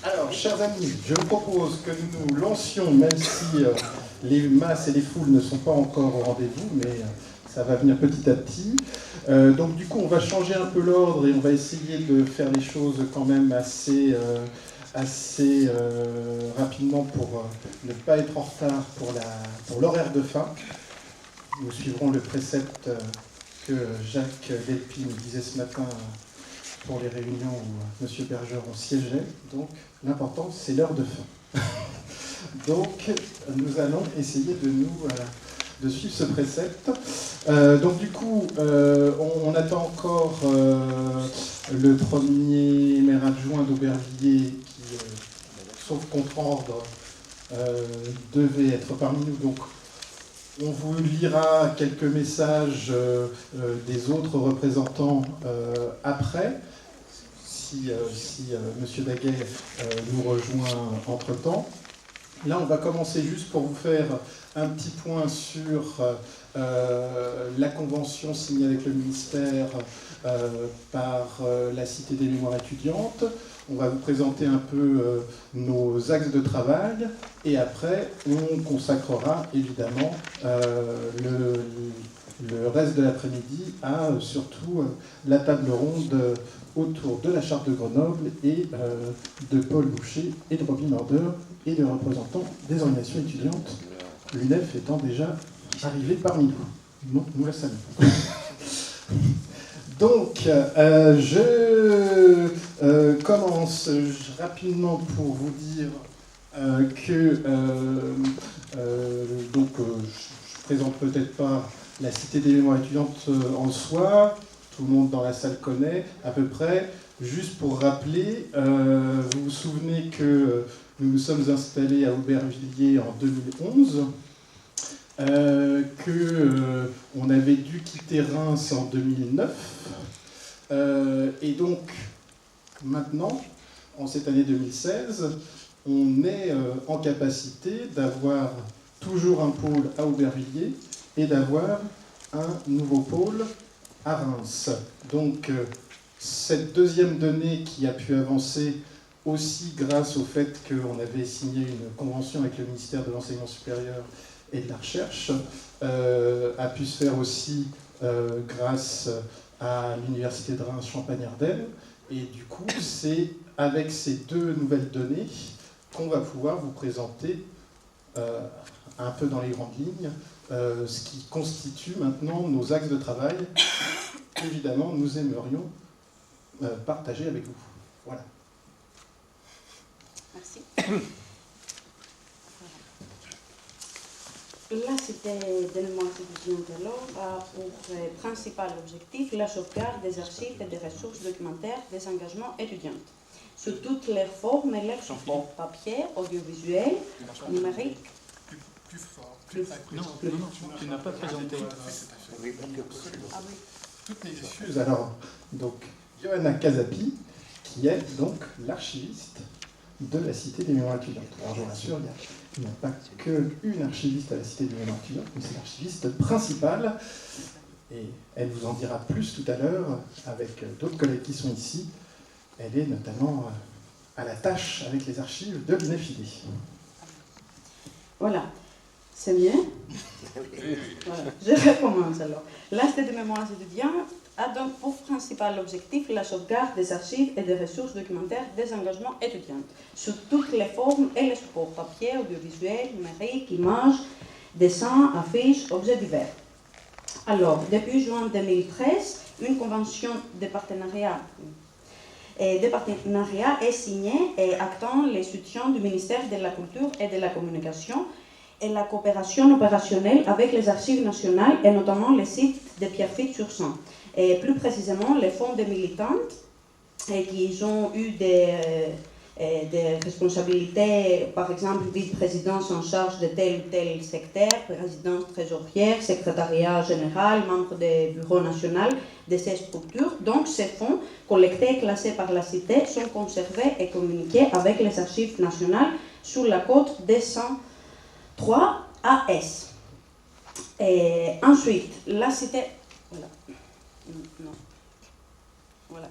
Alors, chers amis, je vous propose que nous lancions, même si les masses et les foules ne sont pas encore au rendez-vous, mais ça va venir petit à petit. Donc du coup, on va changer un peu l'ordre et on va essayer de faire les choses quand même assez rapidement pour ne pas être en retard pour l'horaire de fin. Nous suivrons le précepte que Jacques Delpy nous disait ce matin pour les réunions où M. Bergeron siégeait. Donc, l'important, c'est l'heure de fin. Donc, nous allons essayer de suivre ce précepte. Donc, du coup, on attend encore le premier maire adjoint d'Aubervilliers qui, sauf contre-ordre, devait être parmi nous. Donc, on vous lira quelques messages des autres représentants après, si M. Daguet nous rejoint entre-temps. Là, on va commencer juste pour vous faire un petit point sur la convention signée avec le ministère par la Cité des Mémoires étudiantes. On va vous présenter un peu nos axes de travail et après, on consacrera évidemment le reste de l'après-midi à surtout la table ronde autour de la Charte de Grenoble et de Paul Boucher et de Robin Order et de représentants des organisations étudiantes, l'UNEF étant déjà arrivé parmi nous. Nous la saluons. Donc, je commence rapidement pour vous dire que je présente peut-être pas la Cité des Mémoires étudiantes en soi, tout le monde dans la salle connaît à peu près. Juste pour rappeler, vous vous souvenez que nous nous sommes installés à Aubervilliers en 2011, qu'on avait dû quitter Reims en 2009, et donc maintenant, en cette année 2016, on est en capacité d'avoir toujours un pôle à Aubervilliers et d'avoir un nouveau pôle à Reims. Donc cette deuxième donnée qui a pu avancer aussi grâce au fait qu'on avait signé une convention avec le ministère de l'Enseignement supérieur et de la Recherche, a pu se faire aussi grâce à l'Université de Reims Champagne-Ardenne. Et du coup, c'est avec ces deux nouvelles données qu'on va pouvoir vous présenter un peu dans les grandes lignes ce qui constitue maintenant nos axes de travail. Évidemment, nous aimerions partager avec vous. Voilà. Merci. La Cité des Mémoires étudiantes alors a pour principal objectif la sauvegarde des archives et des ressources documentaires des engagements étudiants, sous toutes leurs formes et leurs supports, papier, audiovisuel, numérique. Plus fort, non, tu n'as pas présenté. Ah oui. Toutes les excuses. Alors, donc, Johanna Casapi, qui est donc l'archiviste de la Cité des Mémoires étudiantes. Alors, je vous rassure, il n'y a pas qu'une archiviste à la Cité des Mémoires étudiantes, mais c'est l'archiviste principale. Et elle vous en dira plus tout à l'heure avec d'autres collègues qui sont ici. Elle est notamment à la tâche avec les archives de l'UNEFID. Voilà. C'est mieux? Voilà. Je recommence alors. La Cité des Mémoires étudiantes a donc pour principal objectif la sauvegarde des archives et des ressources documentaires des engagements étudiants, sous toutes les formes et les supports, papier, audiovisuel, numérique, images, dessins, affiches, objets divers. Alors, depuis juin 2013, une convention de partenariat est signée et actant les soutiens du ministère de la Culture et de la Communication et la coopération opérationnelle avec les archives nationales et notamment les sites de Pierrefitte-sur-Saône. Et plus précisément, les fonds des militantes qui ont eu des responsabilités, par exemple, vice-présidence en charge de tel ou tel secteur, présidence trésorière, secrétariat général, membre du bureau national de ces structures. Donc, ces fonds, collectés et classés par la Cité, sont conservés et communiqués avec les archives nationales sur la code 203 AS. Et ensuite, la Cité... Voilà. Non. Voilà.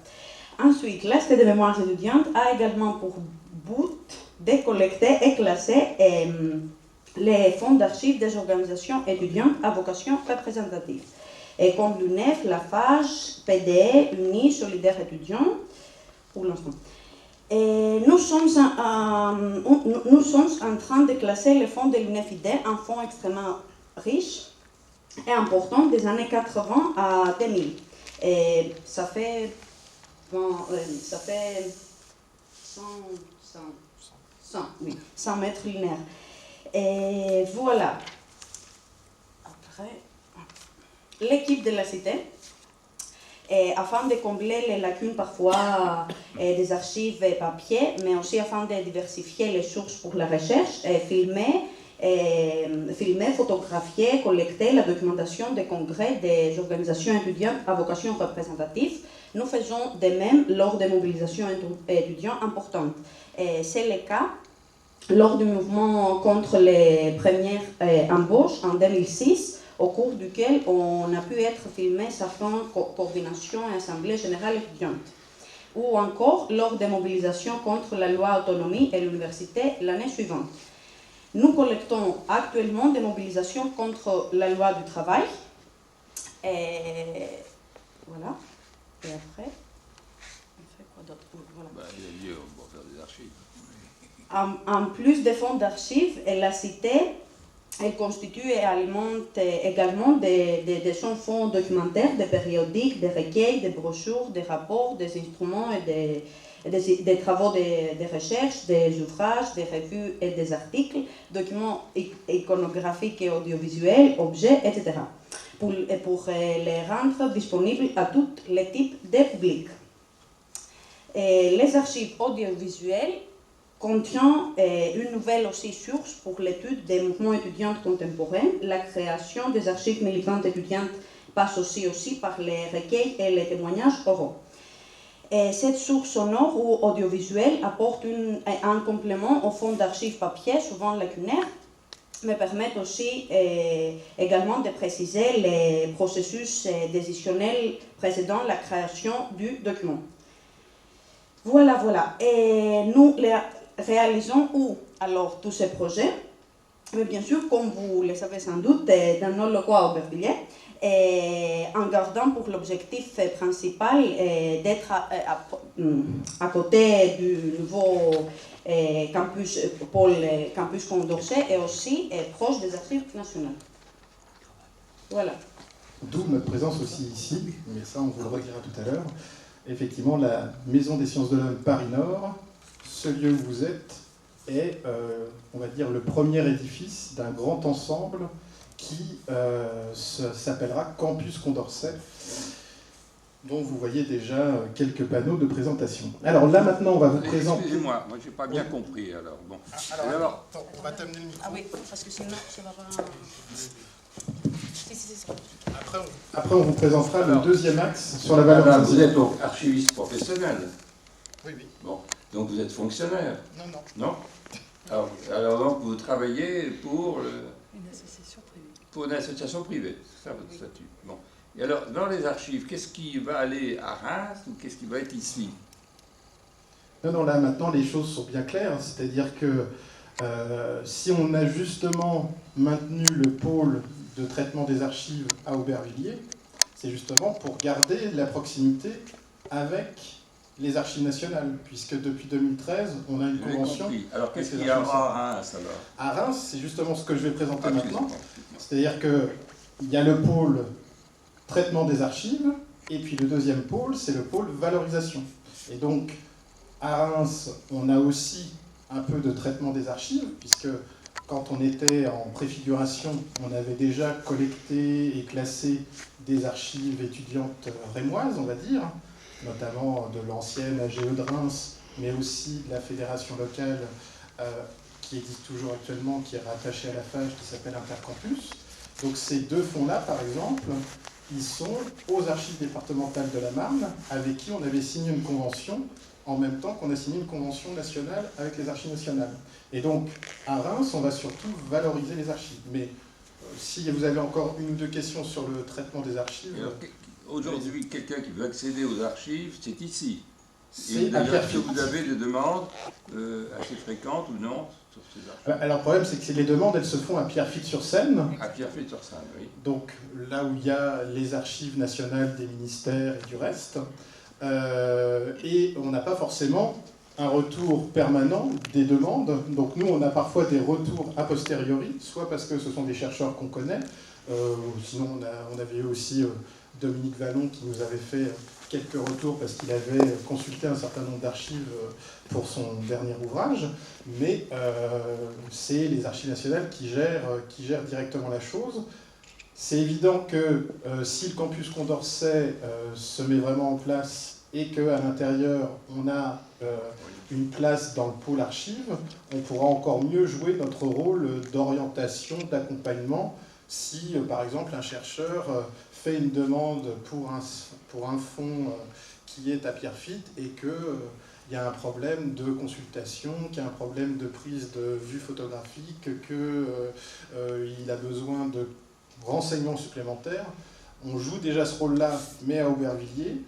Ensuite, la Cité des Mémoires étudiantes a également pour but de collecter et classer les fonds d'archives des organisations étudiantes à vocation représentative. Et comme l'UNEF, la FAGE, PDE, UNI, Solidaire étudiant, pour l'instant. Nous sommes en train de classer les fonds de l'UNEF-ID, un fonds extrêmement riche et important des années 80 à 2000. Et ça fait 100 mètres linéaires. Et voilà. Après, l'équipe de la cité, afin de combler les lacunes parfois des archives papier, mais aussi afin de diversifier les sources pour la recherche, filmer, photographier, collecter la documentation des congrès des organisations étudiantes à vocation représentative. Nous faisons de même lors des mobilisations étudiantes importantes. C'est le cas lors du mouvement contre les premières embauches en 2006, au cours duquel on a pu être filmé certaines coordinations et assemblées générales étudiantes. Ou encore lors des mobilisations contre la loi autonomie et l'université l'année suivante. Nous collectons actuellement des mobilisations contre la loi du travail. Et voilà. Et après, on fait quoi d'autre? Voilà. Il a dit on va faire des archives. En plus des fonds d'archives, la cité, elle constitue et alimente également des fonds documentaires, des périodiques, des recueils, des brochures, des rapports, des instruments et des travaux de recherche, des ouvrages, des revues et des articles, documents iconographiques et audiovisuels, objets, etc. pour les rendre disponibles à tous les types de publics. Et les archives audiovisuelles contient une nouvelle aussi source pour l'étude des mouvements étudiants contemporains. La création des archives militantes étudiantes passe aussi par les recueils et les témoignages oraux. Et cette source sonore ou audiovisuelle apporte un complément au fonds d'archives papier, souvent lacunaire, mais permet aussi également de préciser les processus décisionnels précédant la création du document. Voilà. Et nous réalisons alors tous ces projets, mais bien sûr, comme vous le savez sans doute, dans nos locaux à Aubervilliers, en gardant pour l'objectif principal d'être à côté du nouveau campus Condorcet et aussi proche des archives nationales. Voilà. D'où notre présence aussi ici, mais ça on vous le redira tout à l'heure. Effectivement, la Maison des sciences de l'homme Paris-Nord, ce lieu où vous êtes, est, on va dire, le premier édifice d'un grand ensemble qui s'appellera Campus Condorcet, dont vous voyez déjà quelques panneaux de présentation. Alors là, maintenant, on va vous présenter... Excusez-moi, moi, je n'ai pas bien compris, alors. Bon. Alors, attends, on va t'amener le micro. Ah oui, parce que sinon, ça va pas... Après, on vous présentera le deuxième axe sur la valorisation. Vous êtes donc archiviste professionnel. Oui. Bon, donc vous êtes fonctionnaire. Non. Alors donc vous travaillez pour une association privée. Pour une association privée, c'est ça votre statut. Bon. Et alors, dans les archives, qu'est-ce qui va aller à Reims ou qu'est-ce qui va être ici? Non, là maintenant les choses sont bien claires, c'est-à-dire que si on a justement maintenu le pôle de traitement des archives à Aubervilliers, c'est justement pour garder la proximité avec les archives nationales, puisque depuis 2013, on a une convention. Alors qu'est-ce qu'il y a à Reims alors? À Reims, c'est justement ce que je vais présenter maintenant. C'est-à-dire qu'il y a le pôle traitement des archives, et puis le deuxième pôle, c'est le pôle valorisation. Et donc, à Reims, on a aussi un peu de traitement des archives, puisque quand on était en préfiguration, on avait déjà collecté et classé des archives étudiantes rémoises, on va dire, notamment de l'ancienne AGE de Reims, mais aussi de la fédération locale qui existe toujours actuellement, qui est rattachée à la FAGE, qui s'appelle Intercampus. Donc ces deux fonds-là, par exemple, ils sont aux archives départementales de la Marne, avec qui on avait signé une convention, en même temps qu'on a signé une convention nationale avec les archives nationales. Et donc, à Reims, on va surtout valoriser les archives. Mais si vous avez encore une ou deux questions sur le traitement des archives... Aujourd'hui, quelqu'un qui veut accéder aux archives, c'est ici. C'est à Est-ce que Pierrefitte. vous avez des demandes assez fréquentes ou non sur ces archives? Alors, le problème, c'est que les demandes, elles se font à Pierrefitte-sur-Seine. À Pierrefitte-sur-Seine, oui. Donc, là où il y a les archives nationales des ministères et du reste. Et on n'a pas forcément un retour permanent des demandes. Donc, nous, on a parfois des retours a posteriori, soit parce que ce sont des chercheurs qu'on connaît, sinon on avait eu aussi Dominique Vallon qui nous avait fait quelques retours parce qu'il avait consulté un certain nombre d'archives pour son dernier ouvrage, mais c'est les archives nationales qui gèrent directement la chose. C'est évident que si le campus Condorcet se met vraiment en place et qu'à l'intérieur on a une place dans le pôle archives, on pourra encore mieux jouer notre rôle d'orientation, d'accompagnement, si par exemple un chercheur fait une demande pour un fonds qui est à Pierrefitte et qu'il y a un problème de consultation, qu'il y a un problème de prise de vue photographique, qu'il a besoin de renseignements supplémentaires. On joue déjà ce rôle-là, mais à Aubervilliers.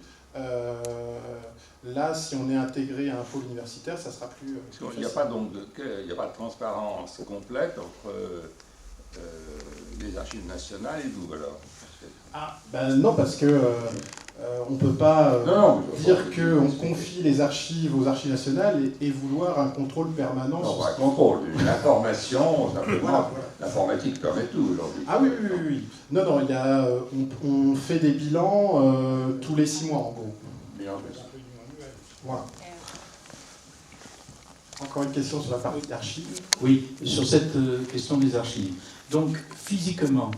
Là, si on est intégré à un pôle universitaire, ça sera plus Parce qu'il n'y a pas donc il n'y a pas de transparence complète entre les archives nationales et vous, alors. Ah, ben non, parce que on ne peut pas dire qu'on confie les archives aux archives nationales et vouloir un contrôle permanent. Non, pas un contrôle, une information, simplement. Voilà. L'informatique permet tout aujourd'hui. Ah oui, oui, oui, oui. Non, il y a, on fait des bilans tous les 6 mois, en gros. Bien, bien sûr. Voilà. Encore une question sur la partie archives. Oui, sur cette question des archives. Donc, physiquement,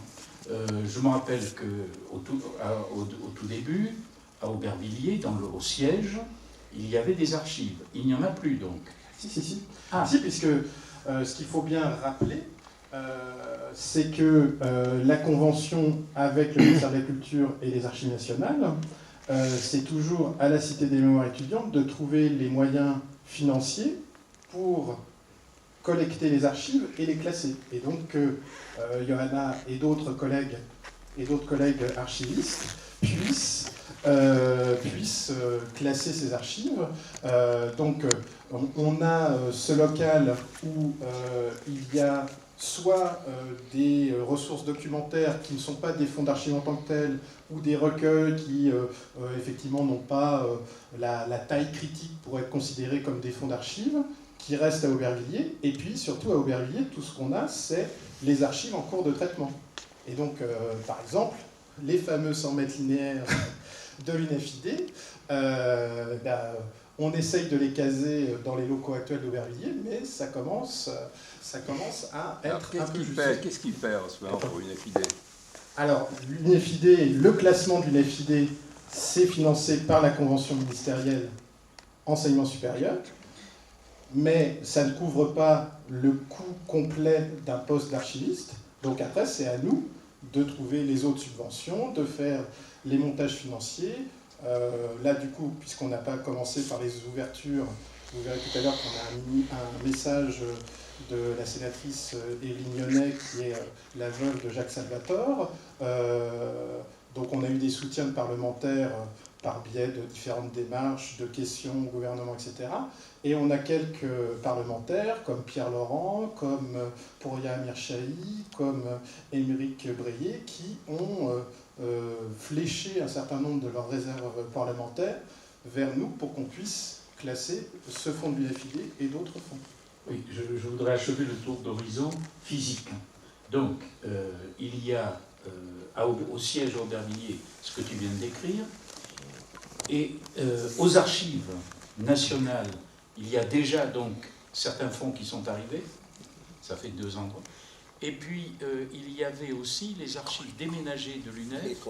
je me rappelle qu'au tout début, à Aubervilliers, au siège, il y avait des archives. Il n'y en a plus, donc. Si. Ah. Si, puisque ce qu'il faut bien rappeler, c'est que la convention avec le ministère de la Culture et les Archives nationales, c'est toujours à la Cité des mémoires étudiantes de trouver les moyens financiers pour collecter les archives et les classer. Et donc, Johanna et d'autres collègues archivistes puissent classer ces archives. Donc, on a ce local où il y a soit des ressources documentaires qui ne sont pas des fonds d'archives en tant que tels, ou des recueils qui, effectivement, n'ont pas la taille critique pour être considérés comme des fonds d'archives, qui restent à Aubervilliers. Et puis, surtout à Aubervilliers, tout ce qu'on a, c'est les archives en cours de traitement. Et donc, par exemple, les fameux 100 mètres linéaires de l'UNEFID, on essaye de les caser dans les locaux actuels d'Aubervilliers, mais ça commence à être un peu juste. Qu'est-ce qu'il perd en ce moment pour l'UNEFID? Alors, l'UNEFID, le classement de l'UNEFID, c'est financé par la convention ministérielle enseignement supérieur, mais ça ne couvre pas le coût complet d'un poste d'archiviste. Donc après, c'est à nous de trouver les autres subventions, de faire les montages financiers. Là, du coup, puisqu'on n'a pas commencé par les ouvertures, vous verrez tout à l'heure qu'on a un message de la sénatrice Éline Lyonnais, qui est la veuve de Jacques Salvatore. Donc on a eu des soutiens de parlementaires par biais de différentes démarches, de questions au gouvernement, etc. Et on a quelques parlementaires, comme Pierre Laurent, comme Pouria Amirchahi, comme Émeric Breillet, qui ont fléché un certain nombre de leurs réserves parlementaires vers nous pour qu'on puisse classer ce fonds de l'UNEFID et d'autres fonds. Oui, je voudrais achever le tour d'horizon physique. Donc, il y a au siège Aubervilliers ce que tu viens de décrire, et aux archives nationales, il y a déjà donc certains fonds qui sont arrivés, ça fait 2 ans. Et puis, il y avait aussi les archives déménagées de l'UNEF,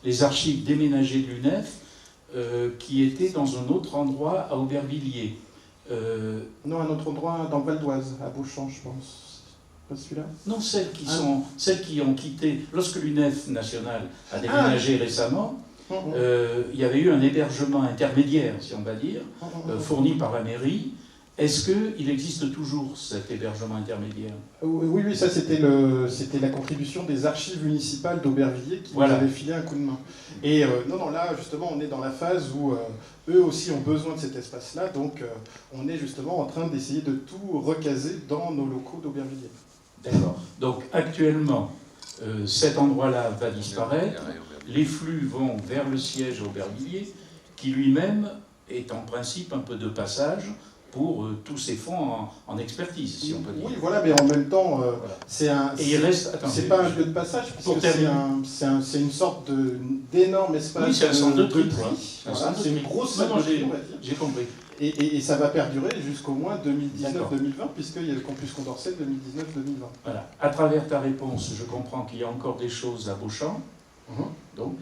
les archives déménagées de l'UNEF, qui étaient dans un autre endroit à Aubervilliers. Non, un autre endroit dans le Val d'Oise, à Beauchamp, je pense. Pas celui-là? Non, celles qui ont quitté, lorsque l'UNEF nationale a déménagé récemment, il y avait eu un hébergement intermédiaire, si on va dire, fourni par la mairie, Est-ce qu'il existe toujours cet hébergement intermédiaire? Oui, oui, ça c'était la contribution des archives municipales d'Aubervilliers qui Voilà. nous avaient filé un coup de main. Et non, là justement on est dans la phase où eux aussi ont besoin de cet espace-là, donc on est justement en train d'essayer de tout recaser dans nos locaux d'Aubervilliers. D'accord. Donc actuellement, cet endroit-là va disparaître, les flux vont vers le siège Aubervilliers, qui lui-même est en principe un peu de passage pour tous ces fonds en expertise, si on peut dire. Oui, voilà, mais en même temps, Voilà. c'est un. Et il reste. Attendez, C'est pas un lieu de passage, pour puisque terminer. c'est une sorte d'énorme espace Oui, c'est un centre de tri, tri. quoi. Voilà, c'est une grosse salle de tri, on va dire. J'ai compris. Et ça va perdurer jusqu'au moins 2019-2020, D'accord. puisqu'il y a le campus Condorcet 2019-2020. Voilà. À travers ta réponse, je comprends qu'il y a encore des choses à Beauchamp. Donc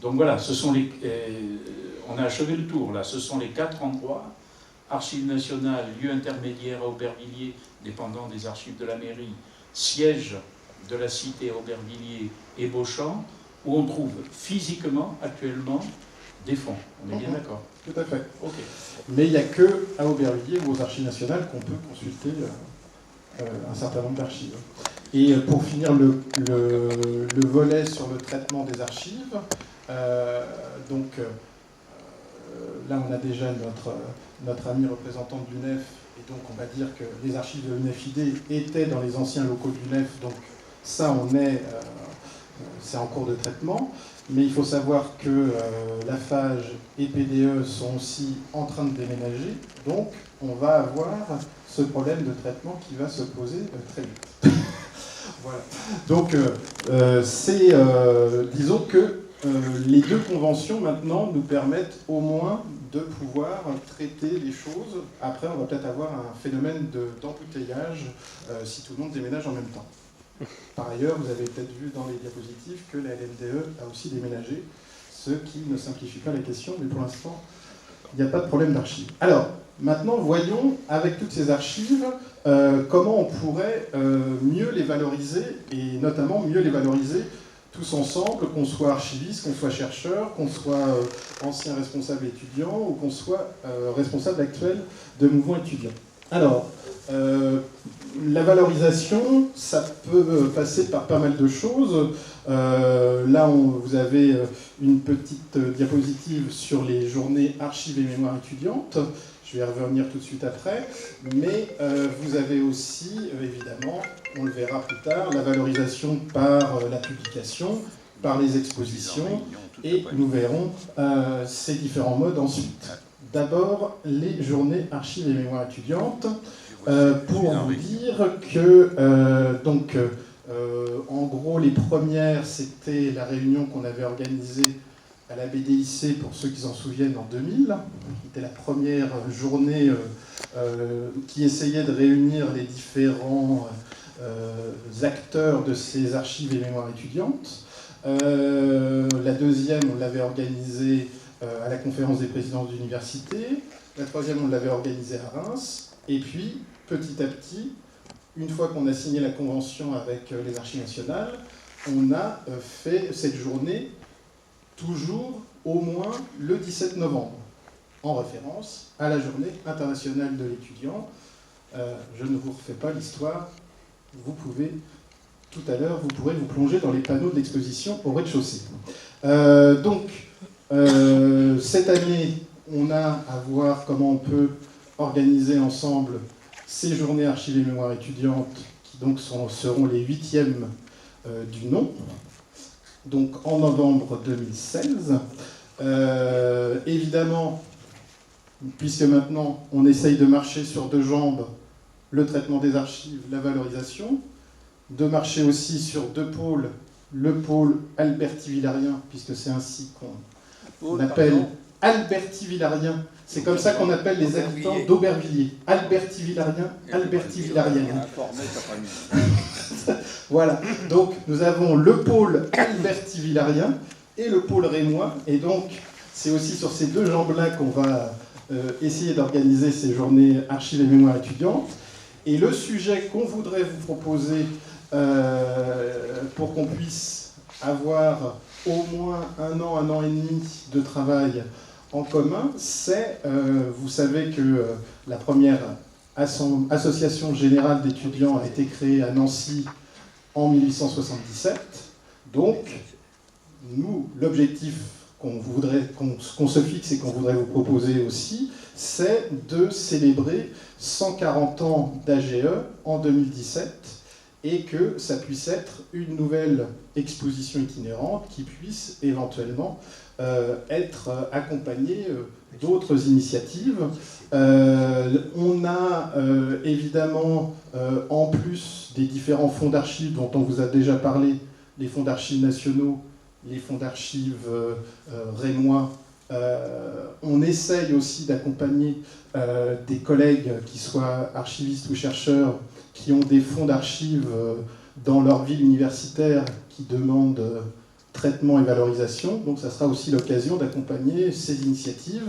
voilà, ce sont les. On a achevé le tour là. Ce sont les 4 endroits. Archives nationales, lieu intermédiaire à Aubervilliers, dépendant des archives de la mairie, siège de la cité à Aubervilliers et Beauchamp, où on trouve physiquement, actuellement, des fonds. On est bien d'accord? Tout à fait. Ok. Mais il n'y a que à Aubervilliers ou aux archives nationales qu'on peut consulter un certain nombre d'archives. Et pour finir le volet sur le traitement des archives, là on a déjà notre ami représentant de l'UNEF, et donc on va dire que les archives de l'UNEF-ID étaient dans les anciens locaux de l'UNEF, donc ça c'est en cours de traitement. Mais il faut savoir que la FAGE et PDE sont aussi en train de déménager, donc on va avoir ce problème de traitement qui va se poser très vite. Voilà. Donc disons que les deux conventions maintenant nous permettent au moins de pouvoir traiter les choses. Après, on va peut-être avoir un phénomène d'embouteillage si tout le monde déménage en même temps. Par ailleurs, vous avez peut-être vu dans les diapositives que la LNDE a aussi déménagé, ce qui ne simplifie pas la question, mais pour l'instant, il n'y a pas de problème d'archives. Alors, maintenant, voyons, avec toutes ces archives, comment on pourrait mieux les valoriser, et notamment mieux les valoriser tous ensemble, qu'on soit archiviste, qu'on soit chercheur, qu'on soit ancien responsable étudiant, ou qu'on soit responsable actuel de mouvement étudiant. Alors, la valorisation, ça peut passer par pas mal de choses. Là, vous avez une petite diapositive sur les journées archives et mémoire étudiantes. Je vais y revenir tout de suite après. Mais vous avez aussi, évidemment, on le verra plus tard, la valorisation par la publication, par les expositions, et nous verrons ces différents modes ensuite. D'abord, les journées archives et mémoire étudiantes. Pour vous dire que, en gros, les premières, c'était la réunion qu'on avait organisée à la BDIC, pour ceux qui s'en souviennent, en 2000, qui était la première journée qui essayait de réunir les différents acteurs de ces archives et mémoires étudiantes. La deuxième, on l'avait organisée à la conférence des présidents d'université. La troisième, on l'avait organisée à Reims. Et puis, petit à petit, une fois qu'on a signé la convention avec les archives nationales, on a fait cette journée toujours au moins le 17 novembre, en référence à la journée internationale de l'étudiant. Je ne vous refais pas l'histoire, vous pouvez, tout à l'heure, vous pourrez vous plonger dans les panneaux de l'exposition au rez-de-chaussée. Cette année, on a à voir comment on peut organiser ensemble ces journées archives et mémoire étudiantes, qui donc seront les 8e du nom, donc en novembre 2016. Évidemment, puisque maintenant on essaye de marcher sur deux jambes, le traitement des archives, la valorisation, de marcher aussi sur deux pôles, le pôle alberti-villarien, puisque c'est ainsi qu'on appelle alberti-villarien. C'est comme ça qu'on appelle les habitants d'Aubervilliers. Alberti-villarien, alberti-villarienne. Voilà. Donc, nous avons le pôle alberti-villarien et le pôle rémois. Et donc, c'est aussi sur ces deux jambes-là qu'on va essayer d'organiser ces journées archives et mémoire étudiantes. Et le sujet qu'on voudrait vous proposer pour qu'on puisse avoir au moins un an et demi de travail en commun, c'est, vous savez que la première Association Générale d'étudiants a été créée à Nancy en 1877. Donc, nous, l'objectif qu'on se fixe et qu'on voudrait vous proposer aussi, c'est de célébrer 140 ans d'AGE en 2017 et que ça puisse être une nouvelle exposition itinérante qui puisse éventuellement être accompagnée d'autres initiatives. On a évidemment, en plus des différents fonds d'archives dont on vous a déjà parlé, les fonds d'archives nationaux, les fonds d'archives rémois, on essaye aussi d'accompagner des collègues qui soient archivistes ou chercheurs qui ont des fonds d'archives dans leur ville universitaire qui demandent traitement et valorisation. Donc ça sera aussi l'occasion d'accompagner ces initiatives.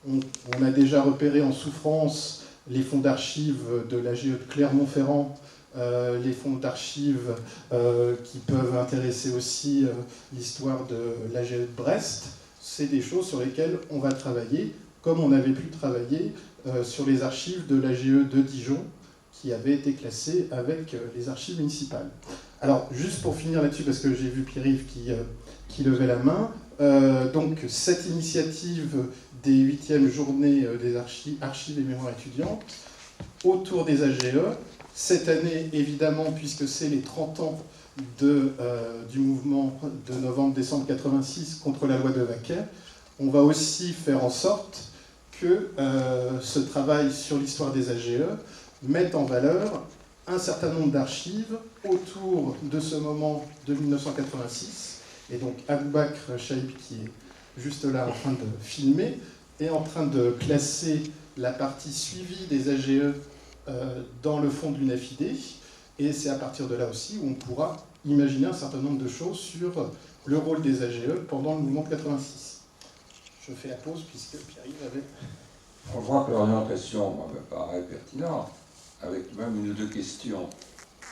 On a déjà repéré en souffrance les fonds d'archives de l'AGE de Clermont-Ferrand, les fonds d'archives qui peuvent intéresser aussi l'histoire de l'AGE de Brest. C'est des choses sur lesquelles on va travailler, comme on avait pu travailler sur les archives de l'AGE de Dijon, qui avait été classées avec les archives municipales. Alors, juste pour finir là-dessus, parce que j'ai vu Pierre-Yves qui levait la main, donc cette initiative des 8e journées des archives et mémoires étudiantes autour des AGE, cette année, évidemment, puisque c'est les 30 ans du mouvement de novembre-décembre 86 contre la loi de Vaquet, on va aussi faire en sorte que ce travail sur l'histoire des AGE mette en valeur un certain nombre d'archives autour de ce moment de 1986. Et donc Aboubakr Chaïb, qui est juste là en train de filmer, est en train de classer la partie suivie des AGE dans le fond de l'UNAFID. Et c'est à partir de là aussi où on pourra imaginer un certain nombre de choses sur le rôle des AGE pendant le mouvement de 86. Je fais la pause puisque Pierre-Yves avait... Je crois que l'orientation me paraît pertinente, avec même une ou deux questions.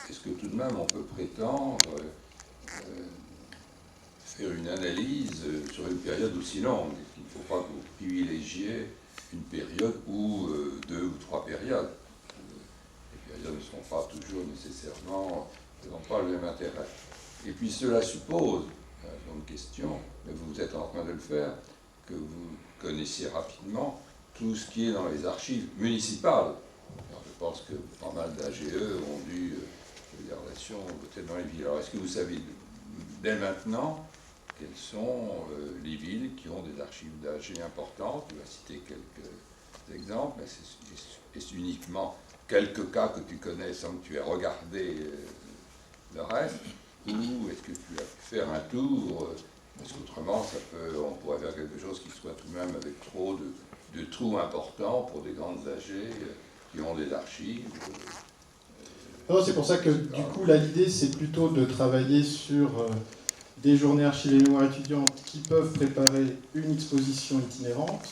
Est-ce que tout de même on peut prétendre faire une analyse sur une période aussi longue? Il ne faut pas que vous privilégiez une période ou 2 ou 3 périodes. Les périodes ne sont pas toujours nécessairement, ne présentent pas le même intérêt. Et puis cela suppose, une question, mais vous êtes en train de le faire, que vous connaissiez rapidement tout ce qui est dans les archives municipales. Alors, je pense que pas mal d'AGE ont dû des relations peut-être dans les villes. Alors, est-ce que vous savez dès maintenant quelles sont les villes qui ont des archives d'AGE importantes? Tu vas citer quelques exemples, mais c'est uniquement quelques cas que tu connais sans que tu aies regardé le reste, ou est-ce que tu as pu faire un tour? Parce qu'autrement, on pourrait faire quelque chose qui soit tout de même avec trop de trous importants pour des grandes AG qui ont des archives. C'est pour ça que du coup, là, l'idée, c'est plutôt de travailler sur des journées archives et mémoires étudiantes qui peuvent préparer une exposition itinérante.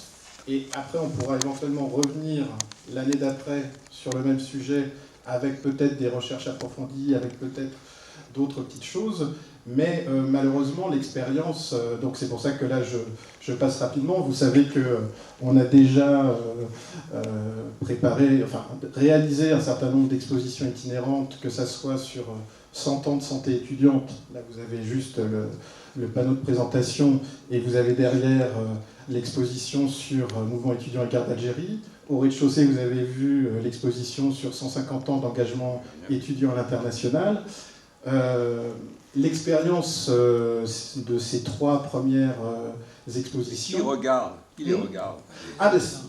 Et après, on pourra éventuellement revenir l'année d'après sur le même sujet avec peut-être des recherches approfondies, avec peut-être d'autres petites choses. Mais malheureusement, l'expérience, donc c'est pour ça que là je passe rapidement, vous savez qu'on a déjà réalisé un certain nombre d'expositions itinérantes, que ça soit sur 100 ans de santé étudiante, là vous avez juste le panneau de présentation, et vous avez derrière l'exposition sur mouvement étudiant et guerre d'Algérie. Au rez-de-chaussée, vous avez vu l'exposition sur 150 ans d'engagement étudiant à l'international. L'expérience de ces 3 premières expositions... Qui les regarde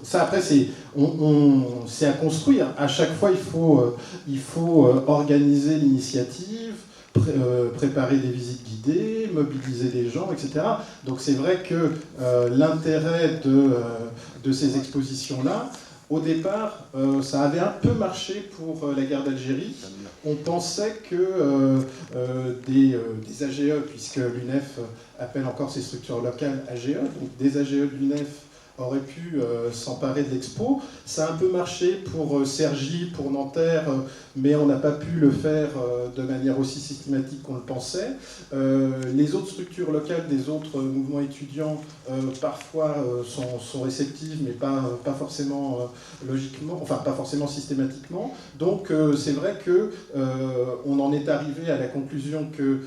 Ça, après, c'est à construire. À chaque fois, il faut organiser l'initiative, préparer des visites guidées, mobiliser des gens, etc. Donc c'est vrai que l'intérêt de ces expositions-là, au départ, ça avait un peu marché pour la guerre d'Algérie. On pensait que des AGE, puisque l'UNEF appelle encore ces structures locales AGE, donc des AGE de l'UNEF aurait pu s'emparer de l'expo. Ça a un peu marché pour Cergy, pour Nanterre, mais on n'a pas pu le faire de manière aussi systématique qu'on le pensait. Les autres structures locales des autres mouvements étudiants parfois sont réceptives, mais pas forcément logiquement, enfin pas forcément systématiquement. Donc c'est vrai que on en est arrivé à la conclusion que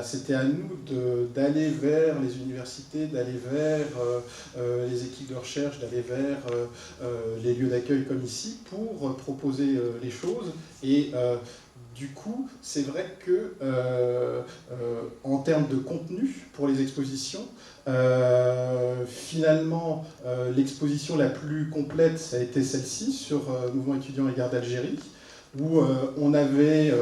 c'était à nous d'aller vers les universités, d'aller vers les équipes de recherche, d'aller vers les lieux d'accueil comme ici pour proposer les choses. Et du coup, c'est vrai que en termes de contenu pour les expositions, finalement, l'exposition la plus complète, ça a été celle-ci sur Mouvement étudiant et guerre d'Algérie, où on avait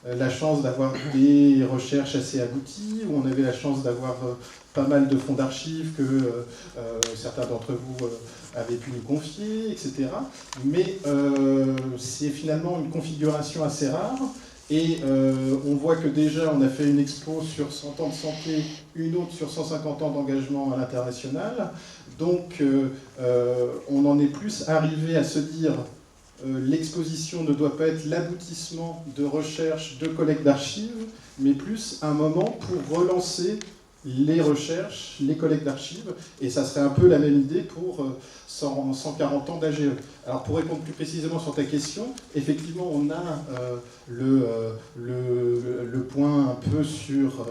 la chance d'avoir des recherches assez abouties, où on avait la chance d'avoir pas mal de fonds d'archives que certains d'entre vous avaient pu nous confier, etc. Mais c'est finalement une configuration assez rare. Et on voit que déjà on a fait une expo sur 100 ans de santé, une autre sur 150 ans d'engagement à l'international. Donc on en est plus arrivé à se dire l'exposition ne doit pas être l'aboutissement de recherche, de collecte d'archives, mais plus un moment pour relancer les recherches, les collectes d'archives, et ça serait un peu la même idée pour 140 ans d'AGE. Alors pour répondre plus précisément sur ta question, effectivement on a le point un peu sur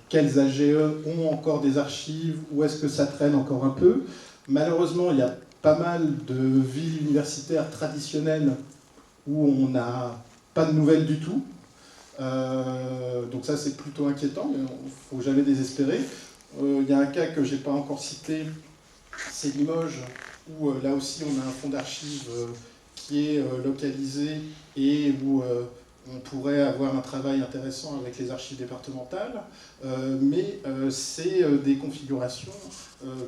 quels AGE ont encore des archives, où est-ce que ça traîne encore un peu. Malheureusement il y a pas mal de villes universitaires traditionnelles où on n'a pas de nouvelles du tout. Donc ça c'est plutôt inquiétant, mais il ne faut jamais désespérer. Il y a un cas que je n'ai pas encore cité, c'est Limoges, où là aussi on a un fonds d'archives qui est localisé et où on pourrait avoir un travail intéressant avec les archives départementales, mais c'est des configurations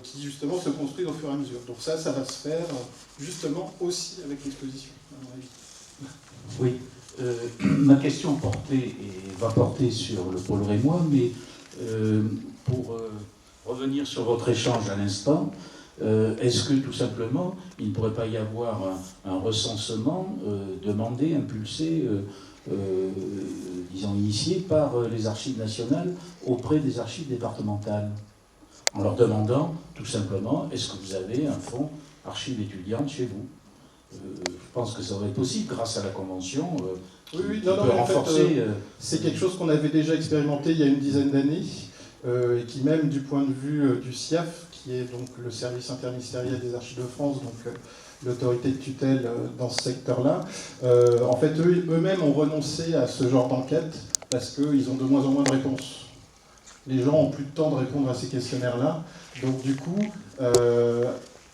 qui justement se construisent au fur et à mesure. Donc ça va se faire justement aussi avec l'exposition, à mon avis. Oui. Ma question va porter sur le pôle rémois, mais pour revenir sur votre échange à l'instant, est-ce que tout simplement il ne pourrait pas y avoir un recensement demandé, impulsé, disons initié par les archives nationales auprès des archives départementales, en leur demandant tout simplement est-ce que vous avez un fonds archives étudiantes chez vous? Je pense que ça aurait été possible grâce à la convention. Oui, non, mais en fait, c'est quelque chose qu'on avait déjà expérimenté il y a une dizaine d'années, et qui même du point de vue du SIAF, qui est donc le service interministériel des archives de France, donc l'autorité de tutelle dans ce secteur-là, en fait, eux-mêmes ont renoncé à ce genre d'enquête parce qu'ils ont de moins en moins de réponses. Les gens ont plus de temps de répondre à ces questionnaires-là, donc du coup...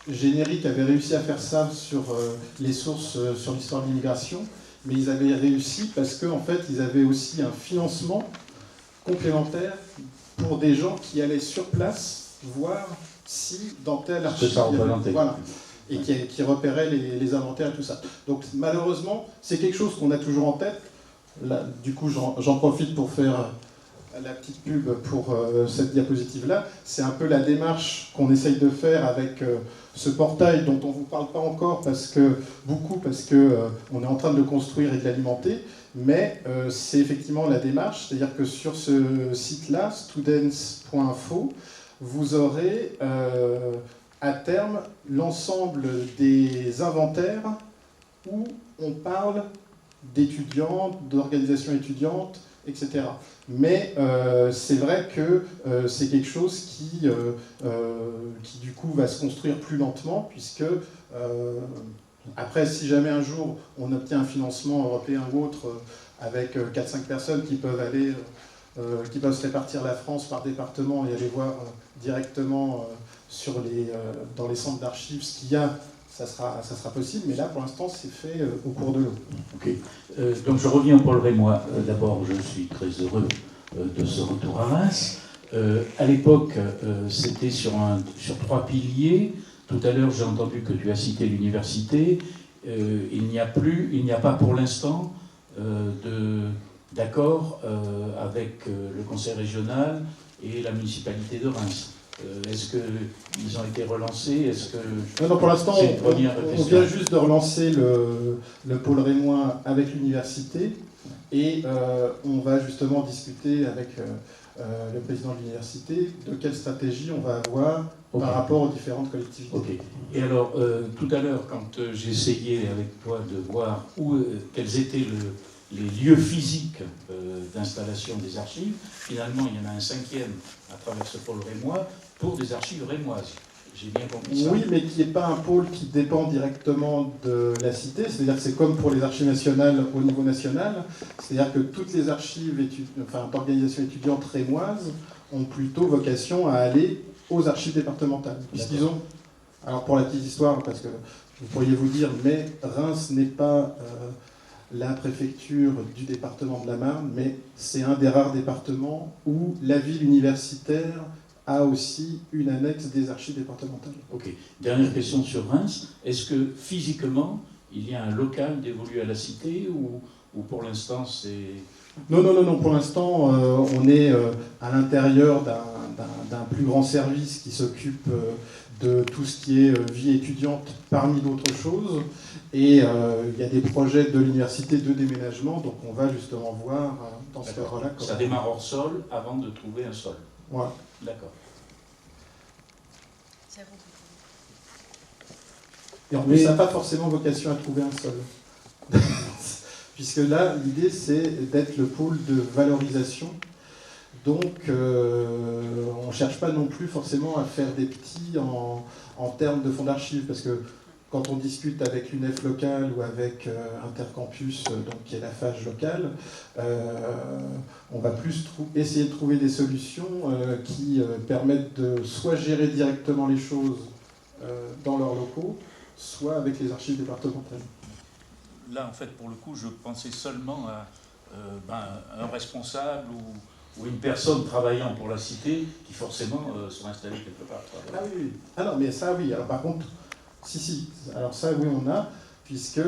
Générique avait réussi à faire ça sur les sources sur l'histoire de l'immigration, mais ils avaient réussi parce qu'en fait, ils avaient aussi un financement complémentaire pour des gens qui allaient sur place voir si dans tel archive... Voilà, et qui repéraient les inventaires et tout ça. Donc malheureusement, c'est quelque chose qu'on a toujours en tête. Là, du coup, j'en profite pour faire... la petite pub pour cette diapositive-là, c'est un peu la démarche qu'on essaye de faire avec ce portail dont on ne vous parle pas encore parce que on est en train de le construire et de l'alimenter, mais c'est effectivement la démarche, c'est-à-dire que sur ce site-là, students.info, vous aurez à terme l'ensemble des inventaires où on parle d'étudiants, d'organisations étudiantes, etc. Mais c'est vrai que c'est quelque chose qui du coup va se construire plus lentement, puisque après, si jamais un jour on obtient un financement européen ou autre avec 4-5 personnes qui peuvent aller, qui peuvent se répartir la France par département et aller voir directement dans les centres d'archives ce qu'il y a, ça sera possible, mais là, pour l'instant, c'est fait au cours de l'eau. Ok. Donc, je reviens au pôle rémois. D'abord, je suis très heureux de ce retour à Reims. À l'époque, c'était sur 3 piliers. Tout à l'heure, j'ai entendu que tu as cité l'université. Il n'y a pas pour l'instant d'accord avec le conseil régional et la municipalité de Reims. Est-ce qu'ils ont été relancés? Est-ce que Non, pour l'instant, c'est une première on question. vient juste de relancer le pôle rémois avec l'université et on va justement discuter avec le président de l'université de quelle stratégie on va avoir Ok. par rapport aux différentes collectivités. Ok. Et alors, tout à l'heure, quand j'essayais avec toi de voir quels étaient les lieux physiques d'installation des archives, finalement, il y en a un 5e à travers ce pôle rémois pour des archives rémoises. J'ai bien compris ça. Oui, mais qui n'est pas un pôle qui dépend directement de la cité. C'est-à-dire que c'est comme pour les archives nationales au niveau national. C'est-à-dire que toutes les archives d'organisations étudiantes rémoises ont plutôt vocation à aller aux archives départementales. Puisqu'ils ont, alors pour la petite histoire, parce que vous pourriez vous dire, mais Reims n'est pas la préfecture du département de la Marne, mais c'est un des rares départements où la ville universitaire a aussi une annexe des archives départementales. Ok. Dernière question sur Reims. Est-ce que physiquement, il y a un local dévolu à la cité ou pour l'instant c'est... Non. Pour l'instant, on est à l'intérieur d'un plus grand service qui s'occupe de tout ce qui est vie étudiante parmi d'autres choses. Et il y a des projets de l'université de déménagement, donc on va justement voir dans ce cadre-là. Ça démarre hors sol avant de trouver un sol. Voilà. D'accord. Et en plus, ça n'a pas forcément vocation à trouver un sol. Puisque là, l'idée, c'est d'être le pôle de valorisation. Donc, on ne cherche pas non plus forcément à faire des petits en termes de fonds d'archives. Parce que quand on discute avec l'UNEF locale ou avec Intercampus, donc, qui est la FAGE locale, on va plus essayer de trouver des solutions qui permettent de soit gérer directement les choses dans leurs locaux, soit avec les archives départementales. Là, en fait, pour le coup, je pensais seulement à un responsable ou une personne travaillant pour la cité qui forcément sont installés quelque part. Ah oui. Ah non, mais ça, oui. Alors par contre, si. Alors ça, oui, on a, puisque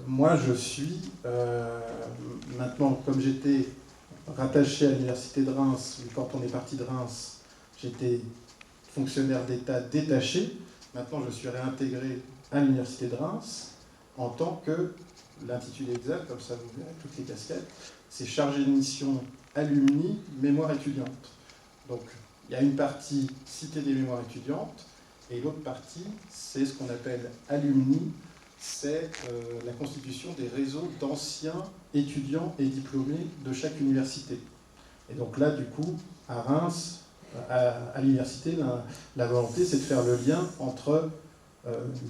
moi, je suis, maintenant, comme j'étais rattaché à l'université de Reims, quand on est parti de Reims, j'étais fonctionnaire d'État détaché. Maintenant, je suis réintégré à l'université de Reims en tant que, l'intitulé exact, comme ça vous verrez toutes les casquettes, c'est chargé de mission alumni, mémoire étudiante. Donc, il y a une partie cité des mémoires étudiantes, et l'autre partie, c'est ce qu'on appelle alumni, c'est la constitution des réseaux d'anciens étudiants et diplômés de chaque université. Et donc là, du coup, à Reims, à l'université, la volonté, c'est de faire le lien entre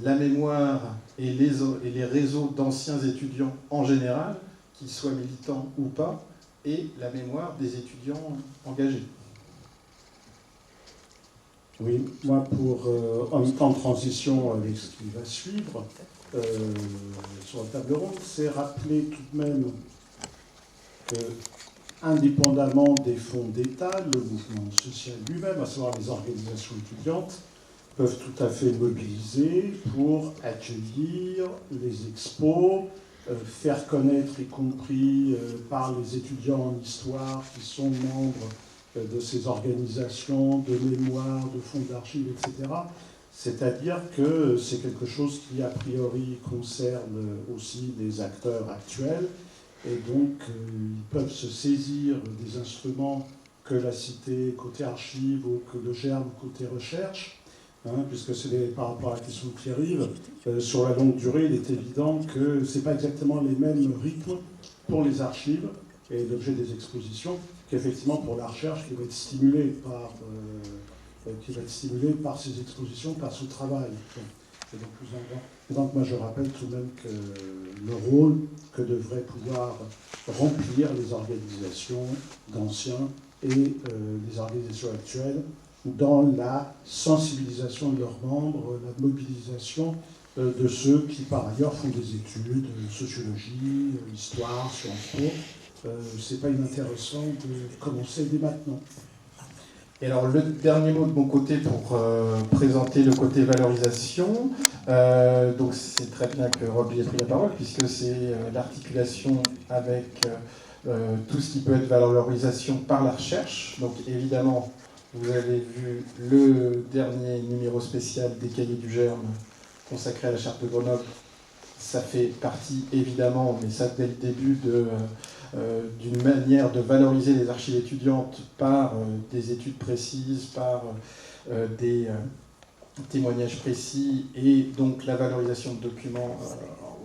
la mémoire et les réseaux d'anciens étudiants en général, qu'ils soient militants ou pas, et la mémoire des étudiants engagés. Oui, moi, en temps de transition avec ce qui va suivre, sur la table ronde, c'est rappeler tout de même que, indépendamment des fonds d'État, le mouvement social lui-même, à savoir les organisations étudiantes, peuvent tout à fait mobiliser pour accueillir les expos, faire connaître, y compris par les étudiants en histoire qui sont membres de ces organisations de mémoire, de fonds d'archives, etc. C'est-à-dire que c'est quelque chose qui, a priori, concerne aussi des acteurs actuels, et donc ils peuvent se saisir des instruments que la Cité côté archives ou que le GERM côté recherche, puisque c'est par rapport à la question de Pierre-Yves, sur la longue durée, il est évident que ce n'est pas exactement les mêmes rythmes pour les archives et l'objet des expositions qu'effectivement pour la recherche qui va être stimulée par ces expositions, par ce travail. Et donc moi je rappelle tout de même que le rôle que devraient pouvoir remplir les organisations d'anciens et les organisations actuelles dans la sensibilisation de leurs membres, la mobilisation de ceux qui par ailleurs font des études, sociologie, histoire, Sciences Po. C'est pas inintéressant de commencer dès maintenant. Et alors le dernier mot de mon côté pour présenter le côté valorisation, donc c'est très bien que Rob ait pris la parole puisque c'est l'articulation avec tout ce qui peut être valorisation par la recherche. Donc évidemment vous avez vu le dernier numéro spécial des Cahiers du Germe consacré à la Charte de Grenoble. Ça fait partie, évidemment, mais ça dès le début, d'une manière de valoriser les archives étudiantes par des études précises, par des témoignages précis, et donc la valorisation de documents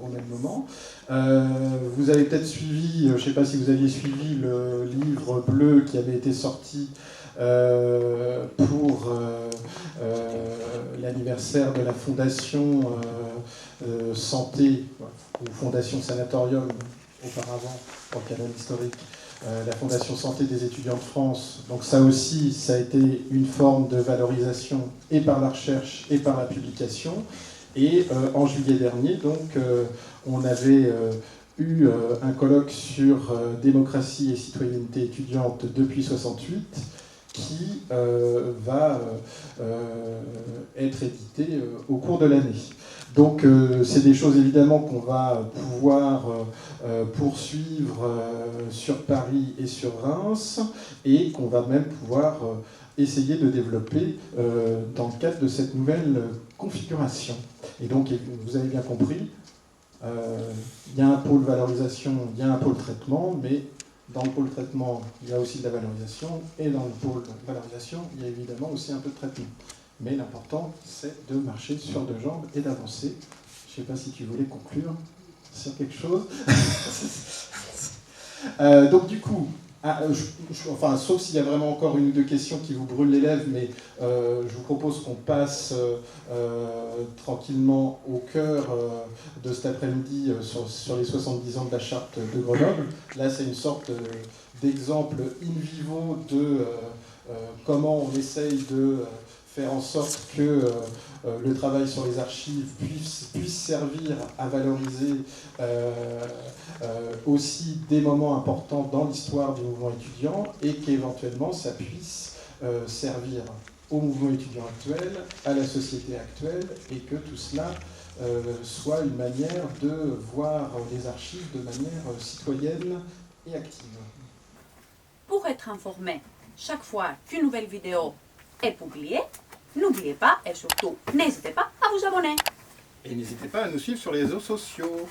au même moment. Vous avez peut-être suivi, je ne sais pas si vous aviez suivi le livre bleu qui avait été sorti pour l'anniversaire de la Fondation Santé, ou Fondation Sanatorium auparavant, pour le canal historique, la Fondation Santé des étudiants de France. Donc ça aussi, ça a été une forme de valorisation et par la recherche et par la publication. Et en juillet dernier, donc, on avait eu un colloque sur démocratie et citoyenneté étudiante depuis 68, qui va être édité au cours de l'année. Donc c'est des choses évidemment qu'on va pouvoir poursuivre sur Paris et sur Reims, et qu'on va même pouvoir essayer de développer dans le cadre de cette nouvelle configuration. Et donc, vous avez bien compris, il y a un pôle valorisation, il y a un pôle traitement, mais dans le pôle traitement, il y a aussi de la valorisation, et dans le pôle valorisation, il y a évidemment aussi un peu de traitement. Mais l'important, c'est de marcher sur deux jambes et d'avancer. Je ne sais pas si tu voulais conclure sur quelque chose. Donc du coup, enfin, sauf s'il y a vraiment encore une ou deux questions qui vous brûlent les lèvres, mais je vous propose qu'on passe tranquillement au cœur de cet après-midi sur les 70 ans de la Charte de Grenoble. Là, c'est une sorte d'exemple in vivo de comment on essaye de faire en sorte que le travail sur les archives puisse servir à valoriser aussi des moments importants dans l'histoire du mouvement étudiant, et qu'éventuellement ça puisse servir au mouvement étudiant actuel, à la société actuelle, et que tout cela soit une manière de voir les archives de manière citoyenne et active. Pour être informé chaque fois qu'une nouvelle vidéo est publiée, n'oubliez pas et surtout n'hésitez pas à vous abonner. Et n'hésitez pas à nous suivre sur les réseaux sociaux.